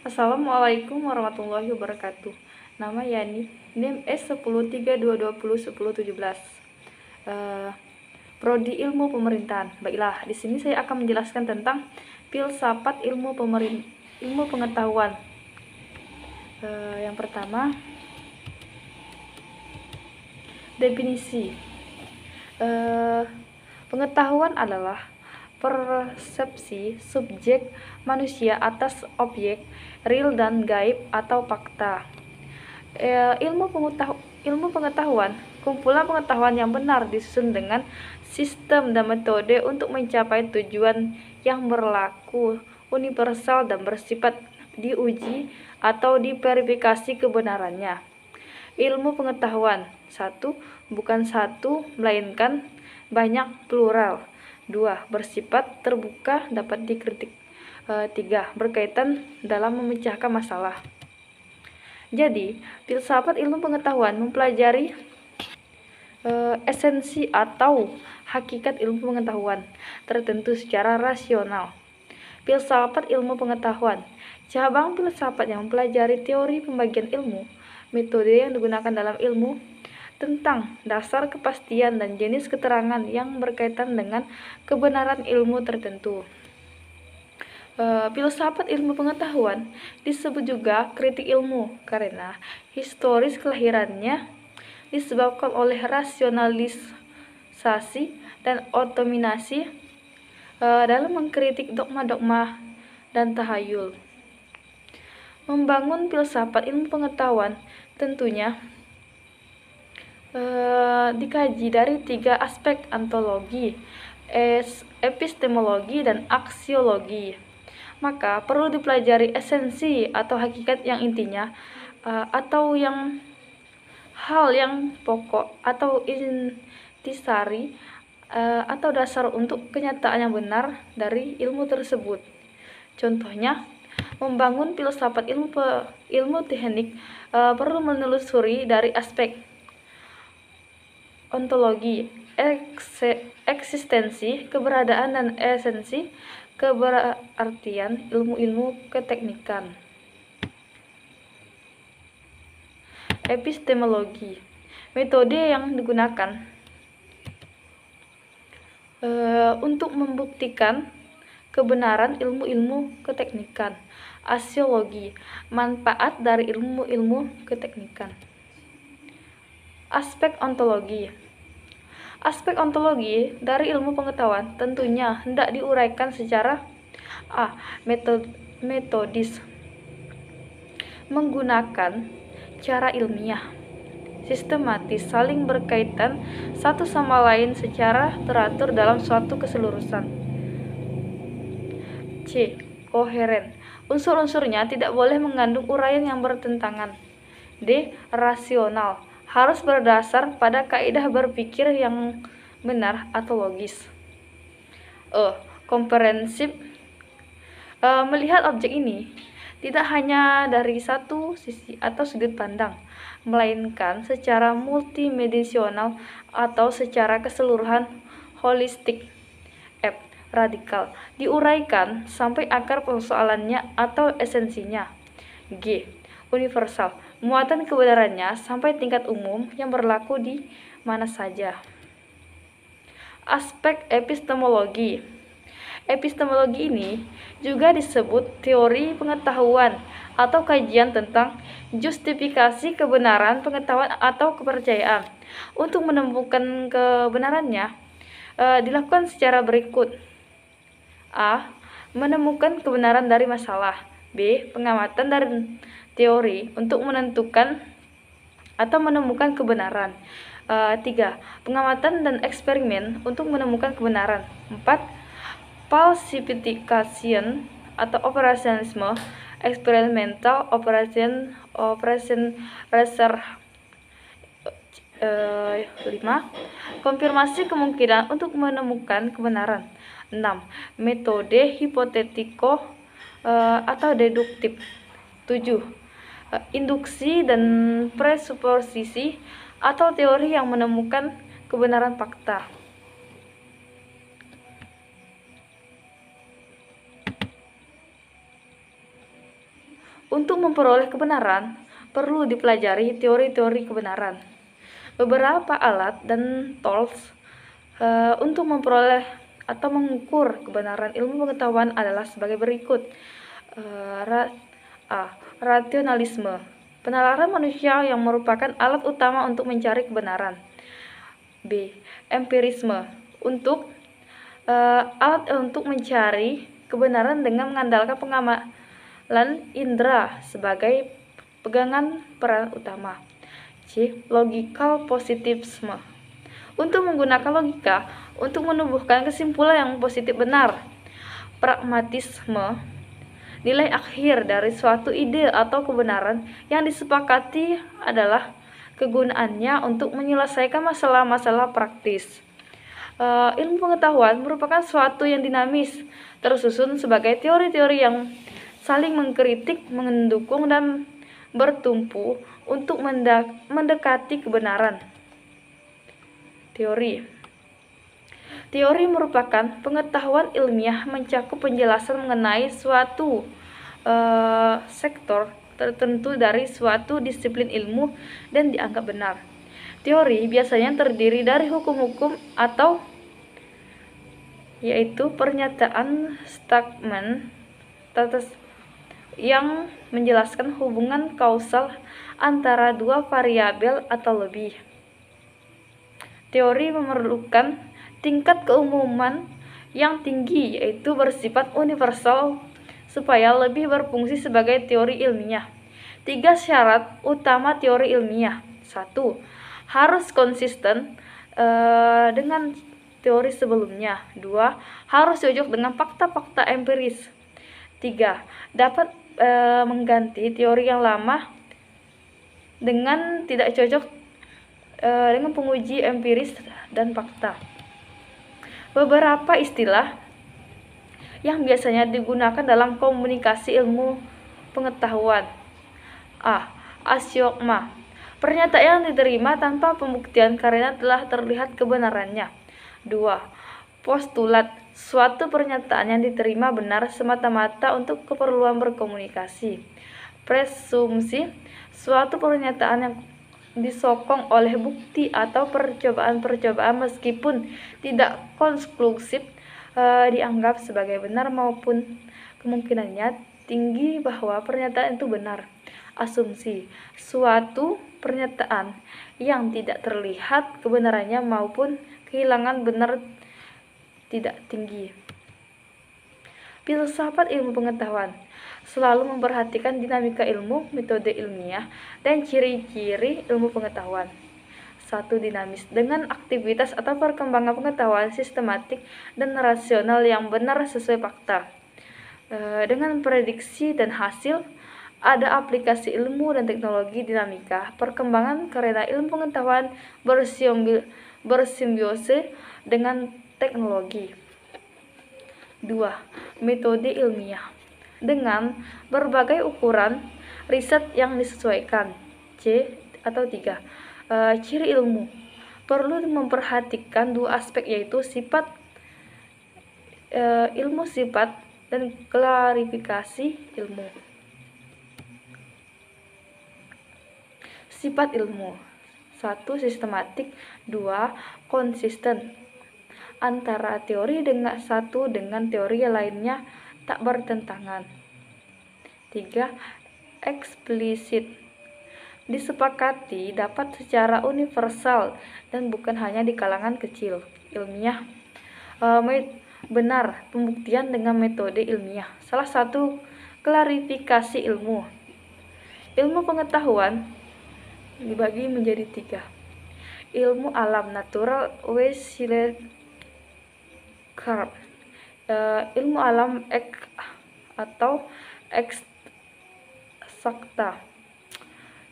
Assalamualaikum warahmatullahi wabarakatuh. Nama Yani, NIM S103221017. Prodi Ilmu Pemerintahan. Baiklah, di sini saya akan menjelaskan tentang filsafat ilmu pengetahuan. Yang pertama, definisi. Pengetahuan adalah persepsi subjek manusia atas objek real dan gaib atau fakta. Ilmu pengetahuan, kumpulan pengetahuan yang benar disusun dengan sistem dan metode untuk mencapai tujuan yang berlaku, universal dan bersifat diuji atau diverifikasi kebenarannya. Ilmu pengetahuan, bukan satu, melainkan banyak, plural. 2. Bersifat terbuka, dapat dikritik. 3. Berkaitan dalam memecahkan masalah. Jadi, filsafat ilmu pengetahuan mempelajari esensi atau hakikat ilmu pengetahuan tertentu secara rasional. Filsafat ilmu pengetahuan, cabang filsafat yang mempelajari teori pembagian ilmu, metode yang digunakan dalam ilmu, tentang dasar kepastian dan jenis keterangan yang berkaitan dengan kebenaran ilmu tertentu. Filsafat ilmu pengetahuan disebut juga kritik ilmu karena historis kelahirannya disebabkan oleh rasionalisasi dan otominasi dalam mengkritik dogma-dogma dan tahayul. Membangun filsafat ilmu pengetahuan tentunya dikaji dari 3 aspek: ontologi, epistemologi, dan aksiologi. Maka perlu dipelajari esensi atau hakikat yang intinya atau yang hal yang pokok atau intisari atau dasar untuk kenyataan yang benar dari ilmu tersebut. Contohnya, membangun filsafat ilmu teknik perlu menelusuri dari aspek ontologi, eksistensi, keberadaan, dan esensi keberartian ilmu-ilmu keteknikan. Epistemologi, metode yang digunakan untuk membuktikan kebenaran ilmu-ilmu keteknikan. Aksiologi, manfaat dari ilmu-ilmu keteknikan. Aspek ontologi. Aspek ontologi dari ilmu pengetahuan tentunya hendak diuraikan secara metodis, menggunakan cara ilmiah, sistematis, saling berkaitan satu sama lain secara teratur dalam suatu keseluruhan. C. Koheren. Unsur-unsurnya tidak boleh mengandung uraian yang bertentangan. D. Rasional. Harus berdasar pada kaidah berpikir yang benar atau logis. Komprehensif. Melihat objek ini tidak hanya dari satu sisi atau sudut pandang, melainkan secara multidimensional atau secara keseluruhan, holistik. F. Radikal. Diuraikan sampai akar persoalannya atau esensinya. G. Universal. Muatan kebenarannya sampai tingkat umum yang berlaku di mana saja. Aspek epistemologi. Epistemologi ini juga disebut teori pengetahuan atau kajian tentang justifikasi kebenaran pengetahuan atau kepercayaan. Untuk menemukan kebenarannya dilakukan secara berikut. A. Menemukan kebenaran dari masalah. B. Pengamatan dari teori untuk menentukan atau menemukan kebenaran. 3. Pengamatan dan eksperimen untuk menemukan kebenaran. 4. Falsification atau operasionalisme, experimental operation research. 5. Konfirmasi kemungkinan untuk menemukan kebenaran. 6. Metode hipotetiko atau deduktif. 7. Induksi dan presuposisi atau teori yang menemukan kebenaran fakta. Untuk memperoleh kebenaran, perlu dipelajari teori-teori kebenaran. Beberapa alat dan tools untuk memperoleh atau mengukur kebenaran ilmu pengetahuan adalah sebagai berikut. Rasionalisme. Penalaran manusia yang merupakan alat utama untuk mencari kebenaran. B. Empirisme. Alat untuk mencari kebenaran dengan mengandalkan pengamalan indera sebagai pegangan peran utama. C. Logical positivisme. Untuk menggunakan logika untuk menumbuhkan kesimpulan yang positif benar. Pragmatisme. Nilai akhir dari suatu ide atau kebenaran yang disepakati adalah kegunaannya untuk menyelesaikan masalah-masalah praktis. Ilmu pengetahuan merupakan suatu yang dinamis, tersusun sebagai teori-teori yang saling mengkritik, mendukung, dan bertumpu untuk mendekati kebenaran. Teori merupakan pengetahuan ilmiah mencakup penjelasan mengenai suatu sektor tertentu dari suatu disiplin ilmu dan dianggap benar. Teori biasanya terdiri dari hukum-hukum atau yaitu pernyataan statement yang menjelaskan hubungan kausal antara dua variabel atau lebih. Teori memerlukan tingkat keumuman yang tinggi, yaitu bersifat universal supaya lebih berfungsi sebagai teori ilmiah. 3 syarat utama teori ilmiah. 1. Harus konsisten dengan teori sebelumnya. 2. Harus cocok dengan fakta-fakta empiris. 3. Dapat mengganti teori yang lama dengan tidak cocok dengan penguji empiris dan fakta. Beberapa istilah yang biasanya digunakan dalam komunikasi ilmu pengetahuan. A. Aksioma. Pernyataan yang diterima tanpa pembuktian karena telah terlihat kebenarannya. 2. Postulat. Suatu pernyataan yang diterima benar semata-mata untuk keperluan berkomunikasi. Presumsi. Suatu pernyataan yang disokong oleh bukti atau percobaan-percobaan meskipun tidak konklusif dianggap sebagai benar maupun kemungkinannya tinggi bahwa pernyataan itu benar. Asumsi. Suatu pernyataan yang tidak terlihat kebenarannya maupun kehilangan benar tidak tinggi. Filsafat ilmu pengetahuan selalu memperhatikan dinamika ilmu, metode ilmiah, dan ciri-ciri ilmu pengetahuan. 1. Dinamis, dengan aktivitas atau perkembangan pengetahuan sistematik dan rasional yang benar sesuai fakta. Dengan prediksi dan hasil, ada aplikasi ilmu dan teknologi dinamika perkembangan karena ilmu pengetahuan bersimbiose dengan teknologi. 2. Metode ilmiah, dengan berbagai ukuran riset yang disesuaikan. C atau 3. Ciri ilmu perlu memperhatikan 2 aspek, yaitu sifat ilmu sifat dan klarifikasi ilmu. Sifat ilmu. 1. Sistematik. 2. Konsisten. Antara teori satu dengan teori lainnya tak bertentangan. 3. Eksplisit. Disepakati dapat secara universal dan bukan hanya di kalangan kecil ilmiah. Benar, pembuktian dengan metode ilmiah. Salah satu klarifikasi ilmu. Ilmu pengetahuan dibagi menjadi 3. Ilmu alam, natural wesilled. Ilmu alam atau eksakta.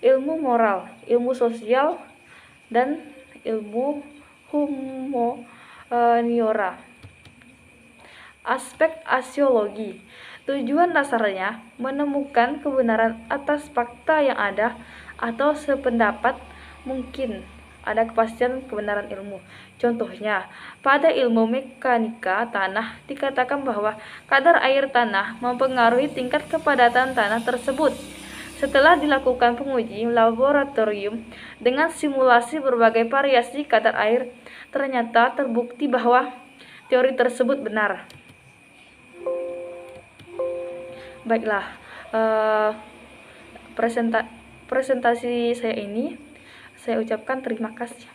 Ilmu moral, ilmu sosial, dan ilmu humaniora. Aspek aksiologi. Tujuan dasarnya menemukan kebenaran atas fakta yang ada atau sependapat mungkin ada kepastian kebenaran ilmu. Contohnya, pada ilmu mekanika tanah dikatakan bahwa kadar air tanah mempengaruhi tingkat kepadatan tanah tersebut. Setelah dilakukan penguji laboratorium dengan simulasi berbagai variasi kadar air, ternyata terbukti bahwa teori tersebut benar. Baiklah, presentasi saya ini saya ucapkan terima kasih.